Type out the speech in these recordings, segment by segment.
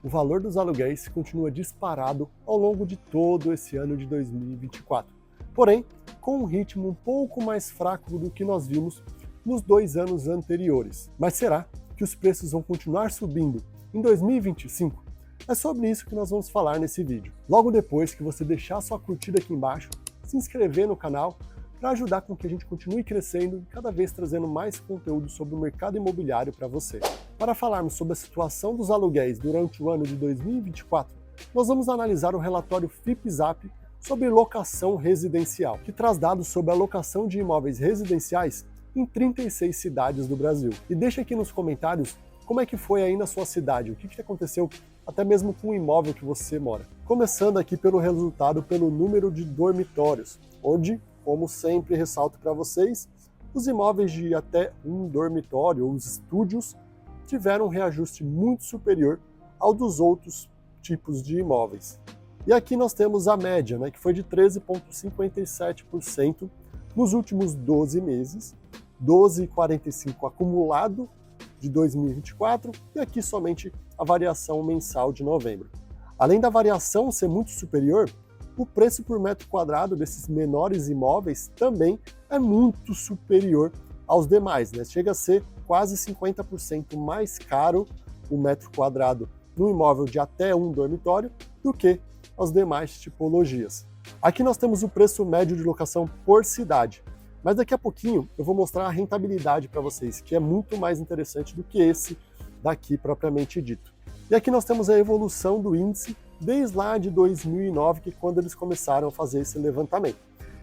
o valor dos aluguéis continua disparado ao longo de todo esse ano de 2024. Porém, com um ritmo um pouco mais fraco do que nós vimos nos 2 anos anteriores. Mas será que os preços vão continuar subindo em 2025? É sobre isso que nós vamos falar nesse vídeo. Logo depois que você deixar sua curtida aqui embaixo, se inscrever no canal para ajudar com que a gente continue crescendo e cada vez trazendo mais conteúdo sobre o mercado imobiliário para você. Para falarmos sobre a situação dos aluguéis durante o ano de 2024, nós vamos analisar o relatório FIPZAP sobre locação residencial, que traz dados sobre a locação de imóveis residenciais em 36 cidades do Brasil. E deixa aqui nos comentários como é que foi aí na sua cidade, o que aconteceu até mesmo com o imóvel que você mora. Começando aqui pelo resultado pelo número de dormitórios, onde, como sempre ressalto para vocês, os imóveis de até um dormitório, ou os estúdios, tiveram um reajuste muito superior ao dos outros tipos de imóveis. E aqui nós temos a média, que foi de 13,57% nos últimos 12 meses, 12,45% acumulado de 2024 e aqui somente a variação mensal de novembro. Além da variação ser muito superior, o preço por metro quadrado desses menores imóveis também é muito superior aos demais, chega a ser quase 50% mais caro o metro quadrado no imóvel de até um dormitório do que as demais tipologias. Aqui nós temos o preço médio de locação por cidade, mas daqui a pouquinho eu vou mostrar a rentabilidade para vocês, que é muito mais interessante do que esse daqui propriamente dito. E aqui nós temos a evolução do índice desde lá de 2009, que é quando eles começaram a fazer esse levantamento.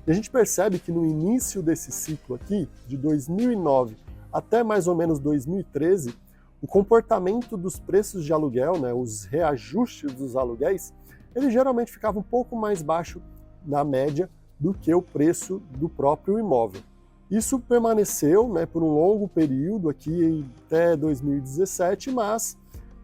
E a gente percebe que no início desse ciclo aqui, de 2009 até mais ou menos 2013, o comportamento dos preços de aluguel, os reajustes dos aluguéis, ele geralmente ficava um pouco mais baixo na média do que o preço do próprio imóvel. Isso permaneceu por um longo período aqui até 2017, mas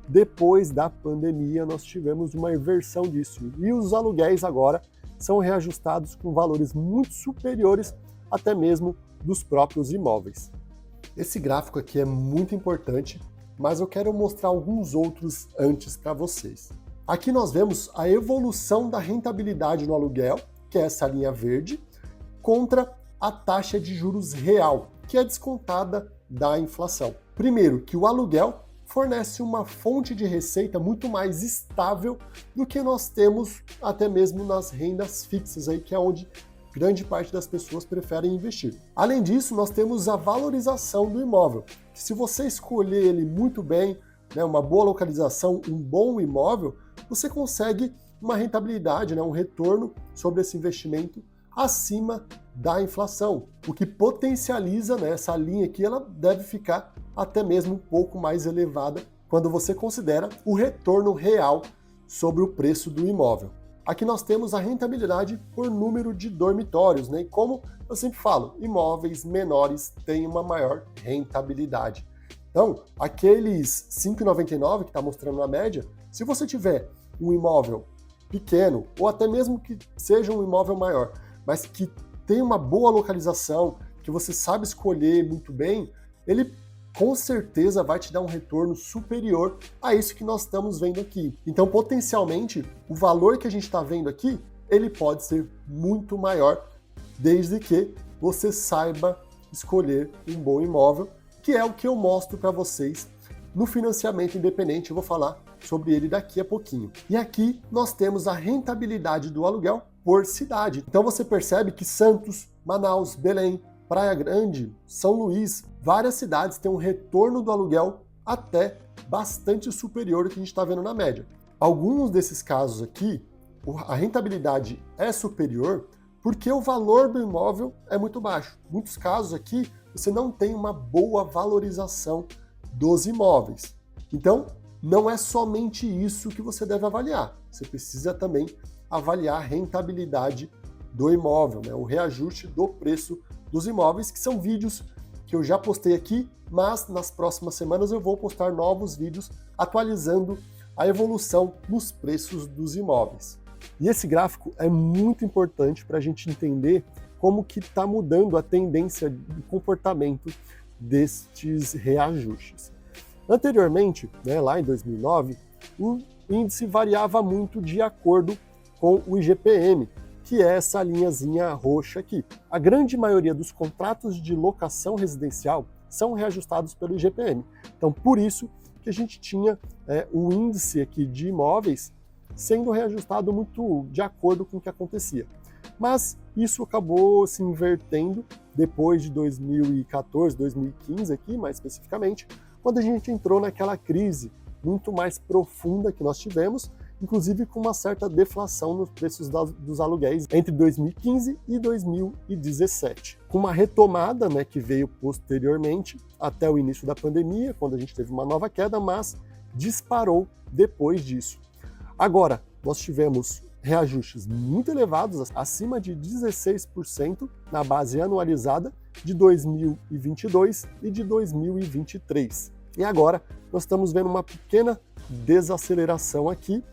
depois da pandemia nós tivemos uma inversão disso e os aluguéis agora são reajustados com valores muito superiores até mesmo dos próprios imóveis. Esse gráfico aqui é muito importante, mas eu quero mostrar alguns outros antes para vocês. Aqui nós vemos a evolução da rentabilidade no aluguel, que é essa linha verde, contra a taxa de juros real, que é descontada da inflação. Primeiro, que o aluguel fornece uma fonte de receita muito mais estável do que nós temos até mesmo nas rendas fixas, aí, que é onde grande parte das pessoas preferem investir. Além disso, nós temos a valorização do imóvel, que se você escolher ele muito bem, uma boa localização, um bom imóvel, você consegue uma rentabilidade, um retorno sobre esse investimento acima da inflação, o que potencializa, essa linha aqui, ela deve ficar até mesmo um pouco mais elevada quando você considera o retorno real sobre o preço do imóvel. Aqui nós temos a rentabilidade por número de dormitórios, e como eu sempre falo, imóveis menores têm uma maior rentabilidade. Então, aqueles 5,99 que está mostrando na média, se você tiver um imóvel pequeno, ou até mesmo que seja um imóvel maior, mas que tem uma boa localização, que você sabe escolher muito bem, ele com certeza vai te dar um retorno superior a isso que nós estamos vendo aqui. Então, potencialmente, o valor que a gente está vendo aqui, ele pode ser muito maior, desde que você saiba escolher um bom imóvel, que é o que eu mostro para vocês no financiamento independente. Eu vou falar sobre ele daqui a pouquinho. E aqui nós temos a rentabilidade do aluguel por cidade. Então você percebe que Santos, Manaus, Belém, Praia Grande, São Luís, várias cidades têm um retorno do aluguel até bastante superior ao que a gente está vendo na média. Alguns desses casos aqui, a rentabilidade é superior porque o valor do imóvel é muito baixo. Em muitos casos aqui, você não tem uma boa valorização dos imóveis. Então, não é somente isso que você deve avaliar. Você precisa também avaliar a rentabilidade do imóvel, o reajuste do preço dos imóveis, que são vídeos que eu já postei aqui, mas nas próximas semanas eu vou postar novos vídeos atualizando a evolução nos preços dos imóveis. E esse gráfico é muito importante para a gente entender como que está mudando a tendência de comportamento destes reajustes. Anteriormente, lá em 2009, o índice variava muito de acordo com o IGPM, que é essa linhazinha roxa aqui. A grande maioria dos contratos de locação residencial são reajustados pelo IGPM. Então, por isso que a gente tinha o índice aqui de imóveis sendo reajustado muito de acordo com o que acontecia. Mas isso acabou se invertendo depois de 2014, 2015 aqui, mais especificamente, quando a gente entrou naquela crise muito mais profunda que nós tivemos, inclusive com uma certa deflação nos preços dos aluguéis entre 2015 e 2017. Com uma retomada, né, que veio posteriormente até o início da pandemia, quando a gente teve uma nova queda, mas disparou depois disso. Agora, nós tivemos reajustes muito elevados, acima de 16% na base anualizada de 2022 e de 2023. E agora nós estamos vendo uma pequena desaceleração aqui.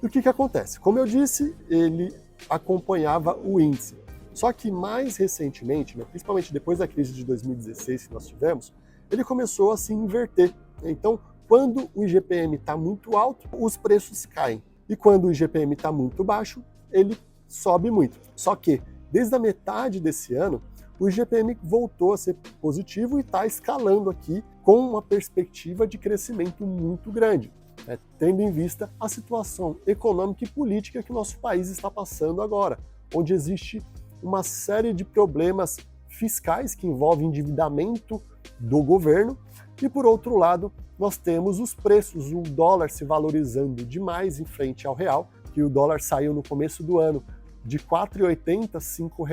E o que acontece? Como eu disse, ele acompanhava o índice. Só que mais recentemente, né, principalmente depois da crise de 2016 que nós tivemos, ele começou a se inverter. Então, quando o IGPM está muito alto, os preços caem. E quando o IGPM está muito baixo, ele sobe muito. Só que, desde a metade desse ano, o IGPM voltou a ser positivo e está escalando aqui com uma perspectiva de crescimento muito grande, né, tendo em vista a situação econômica e política que o nosso país está passando agora, onde existe uma série de problemas fiscais que envolvem endividamento do governo e, por outro lado, nós temos os preços, o dólar se valorizando demais em frente ao real, que o dólar saiu no começo do ano de R$ 4,80, R$ 5,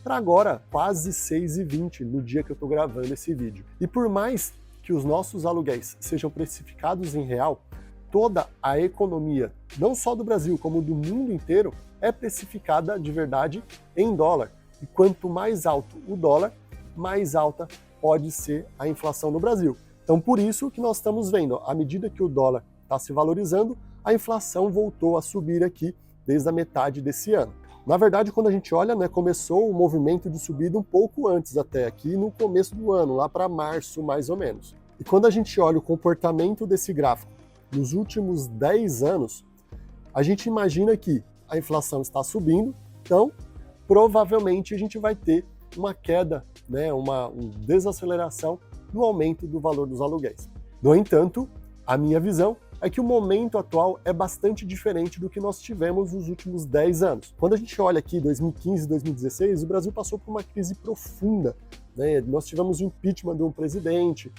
para agora quase R$ 6,20 no dia que eu estou gravando esse vídeo. E por mais que os nossos aluguéis sejam precificados em real, toda a economia, não só do Brasil, como do mundo inteiro, é precificada de verdade em dólar. E quanto mais alto o dólar, mais alta pode ser a inflação no Brasil. Então, por isso que nós estamos vendo, à medida que o dólar está se valorizando, a inflação voltou a subir aqui desde a metade desse ano. Na verdade, quando a gente olha, né, começou o movimento de subida um pouco antes até, aqui no começo do ano, lá para março mais ou menos. E quando a gente olha o comportamento desse gráfico nos últimos 10 anos, a gente imagina que a inflação está subindo, então provavelmente a gente vai ter uma queda, né, uma desaceleração no aumento do valor dos aluguéis. No entanto, a minha visão é que o momento atual é bastante diferente do que nós tivemos nos últimos 10 anos. Quando a gente olha aqui 2015 e 2016, o Brasil passou por uma crise profunda, né? Nós tivemos o impeachment de um presidente.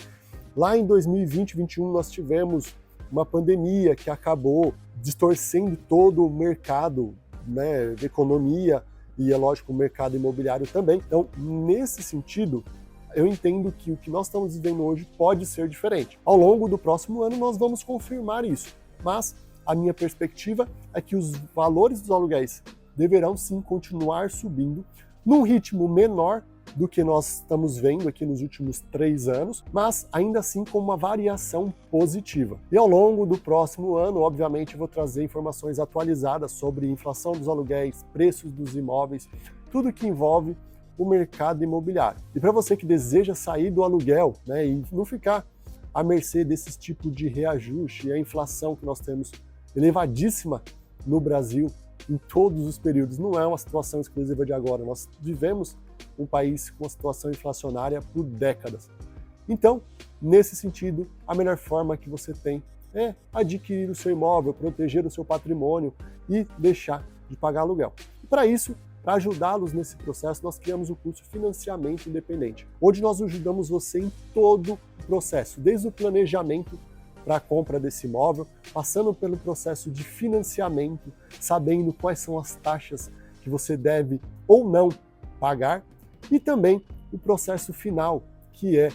Lá em 2020 e 2021 nós tivemos uma pandemia que acabou distorcendo todo o mercado, né, de economia e, é lógico, o mercado imobiliário também. Então, nesse sentido, eu entendo que o que nós estamos vivendo hoje pode ser diferente. Ao longo do próximo ano nós vamos confirmar isso, mas a minha perspectiva é que os valores dos aluguéis deverão sim continuar subindo num ritmo menor do que nós estamos vendo aqui nos últimos 3 anos, mas ainda assim com uma variação positiva. E ao longo do próximo ano, obviamente, vou trazer informações atualizadas sobre inflação dos aluguéis, preços dos imóveis, tudo que envolve o mercado imobiliário. E para você que deseja sair do aluguel, né, e não ficar à mercê desses tipos de reajuste e a inflação que nós temos elevadíssima no Brasil em todos os períodos, não é uma situação exclusiva de agora, nós vivemos um país com uma situação inflacionária por décadas. Então, nesse sentido, a melhor forma que você tem é adquirir o seu imóvel, proteger o seu patrimônio e deixar de pagar aluguel. E para isso, para ajudá-los nesse processo, nós criamos o curso Financiamento Independente, onde nós ajudamos você em todo o processo, desde o planejamento para a compra desse imóvel, passando pelo processo de financiamento, sabendo quais são as taxas que você deve ou não pagar, e também o processo final, que é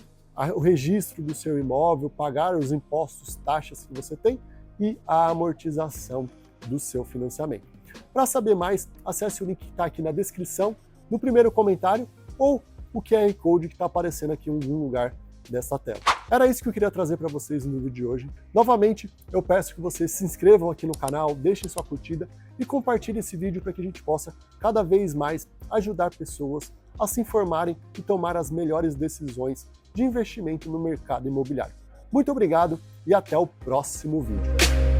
o registro do seu imóvel, pagar os impostos, taxas que você tem e a amortização do seu financiamento. Para saber mais, acesse o link que está aqui na descrição, no primeiro comentário, ou o QR Code que está aparecendo aqui em algum lugar dessa tela. Era isso que eu queria trazer para vocês no vídeo de hoje. Novamente, eu peço que vocês se inscrevam aqui no canal, deixem sua curtida e compartilhem esse vídeo para que a gente possa cada vez mais ajudar pessoas a se informarem e tomar as melhores decisões de investimento no mercado imobiliário. Muito obrigado e até o próximo vídeo.